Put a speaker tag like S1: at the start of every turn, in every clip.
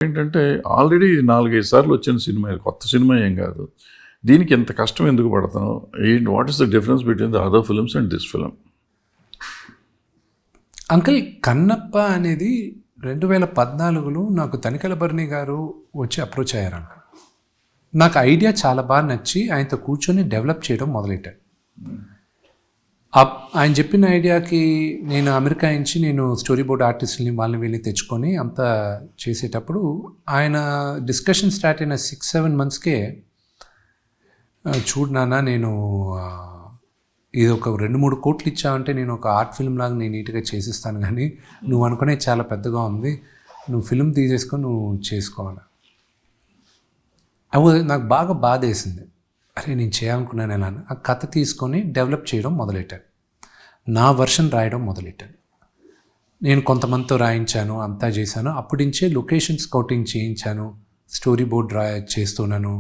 S1: ఏంటంటే ఆల్రెడీ 4-5 సార్లు వచ్చిన సినిమా, కొత్త సినిమా ఏం కాదు. దీనికి ఎంత కష్టం ఎందుకు పడతాను? What is the difference between the other films and this film?
S2: Uncle, Kannappa అనేది 2014లో నాకు తనికెల భరణి గారు వచ్చి అప్రోచ్ అయ్యారు అంకుల్. నాకు ఐడియా చాలా బాగా నచ్చి ఆయనతో కూర్చొని డెవలప్ చేయడం మొదలెట్టాను. ఆయన చెప్పిన ఐడియాకి నేను అమెరికా నుంచి నేను స్టోరీ బోర్డ్ ఆర్టిస్టులని వాళ్ళని వీళ్ళని తెచ్చుకొని అంతా చేసేటప్పుడు ఆయన డిస్కషన్ స్టార్ట్ అయిన 6-7 మంత్స్కే చూడు నాన్న, నేను ఇది ఒక 2-3 కోట్లు ఇచ్చావంటే నేను ఒక ఆర్ట్ ఫిల్మ్ లాగా నేను నీట్గా చేసిస్తాను, కానీ నువ్వు అనుకునే చాలా పెద్దగా ఉంది, నువ్వు ఫిల్మ్ తీసేసుకొని నువ్వు చేసుకోవాలి. అవి నాకు బాగా బాధ వేసింది. అరే నేను చేయాలనుకున్నాను ఎలా ఆ కథ తీసుకొని డెవలప్ చేయడం మొదలెట్టాను. నా వర్షన్ రాయడం మొదలెట్టాను. నేను కొంతమందితో రాయించాను, అంతా చేశాను. అప్పటి నుంచే లొకేషన్ స్కౌటింగ్ చేయించాను, స్టోరీ బోర్డ్ చేస్తున్నాను,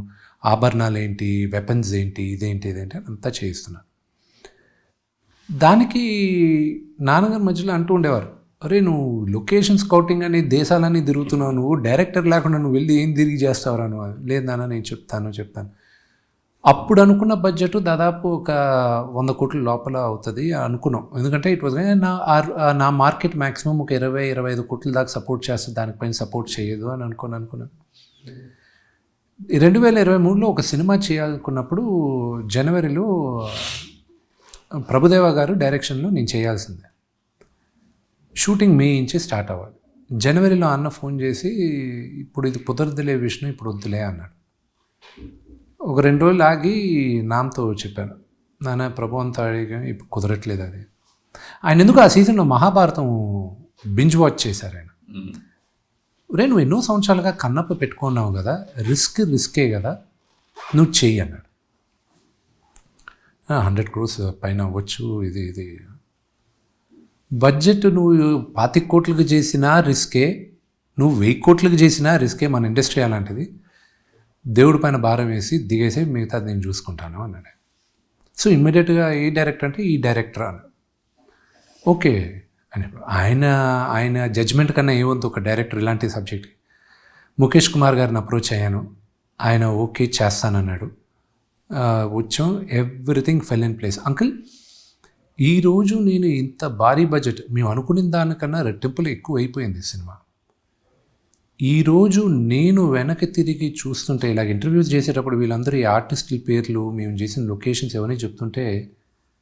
S2: ఆభరణాలు ఏంటి, వెపన్స్ ఏంటి, ఇదేంటి అంతా చేయిస్తున్నాను. దానికి నాన్నగారి మధ్యలో అంటూ ఉండేవారు, అరే నువ్వు లొకేషన్ స్కౌటింగ్ అనే దేశాలన్నీ తిరుగుతున్నావు, నువ్వు డైరెక్టర్ లేకుండా నువ్వు వెళ్ళి ఏం తిరిగి చేస్తావురా నువ్వు? లేదు నాన్న, నేను చెప్తాను. అప్పుడు అనుకున్న బడ్జెట్ దాదాపు ఒక 100 కోట్ల లోపల అవుతుంది అనుకున్నాం. ఎందుకంటే ఇట్ వాజ్ నా మార్కెట్ మ్యాక్సిమం ఒక 20-25 కోట్ల దాకా సపోర్ట్ చేస్తుంది, దానిపైన సపోర్ట్ చేయదు అని అనుకున్నాను. 2023లో ఒక సినిమా చేయాలనుకున్నప్పుడు జనవరిలో ప్రభుదేవ గారు డైరెక్షన్లో నేను చేయాల్సిందే. షూటింగ్ మే నుంచి స్టార్ట్ అవ్వాలి. జనవరిలో అన్న ఫోన్ చేసి ఇప్పుడు ఇది కుదరదులే విష్ణు, ఇప్పుడు వద్దులే అన్నాడు. ఒక 2 రోజులు ఆగి నాన్నతో చెప్పాను, నాన్న ప్రభు అంతా అడిగా ఇప్పుడు కుదరట్లేదు అది. ఆయన ఎందుకు ఆ సీజన్లో మహాభారతం బింజ్ వాచ్ చేశారు ఆయన. రే నువ్వు ఎన్నో సంవత్సరాలుగా కన్నప్ప పెట్టుకున్నావు కదా, రిస్కే కదా, నువ్వు చెయ్యి అన్నాడు. 100 crores పైన అవ్వచ్చు, ఇది బడ్జెట్ నువ్వు 25 కోట్లకు చేసినా రిస్కే, నువ్వు 1000 కోట్లకు చేసినా రిస్కే, మన ఇండస్ట్రీ అలాంటిది, దేవుడి పైన భారం వేసి దిగేసి మిగతాది నేను చూసుకుంటాను అన్నాడు. సో ఇమ్మీడియట్గా ఏ డైరెక్టర్ అంటే ఈ డైరెక్టర్ అన్నాడు. ఓకే అని ఆయన జడ్జ్మెంట్ కన్నా ఏమొద్దు ఒక డైరెక్టర్ ఇలాంటి సబ్జెక్ట్కి. ముఖేష్ కుమార్ గారిని అప్రోచ్ అయ్యాను, ఆయన ఓకే చేస్తానన్నాడు. వచ్చాం, everything fell in place. Uncle, ఈరోజు నేను ఇంత భారీ బడ్జెట్ మేము అనుకున్న దానికన్నా రెట్టింపులు ఎక్కువ అయిపోయింది సినిమా. ఈరోజు నేను వెనక్కి తిరిగి చూస్తుంటే, ఇలాగ ఇంటర్వ్యూస్ చేసేటప్పుడు వీళ్ళందరూ ఈ ఆర్టిస్టుల పేర్లు, మేము చేసిన లొకేషన్స్ ఎవరిని చెప్తుంటే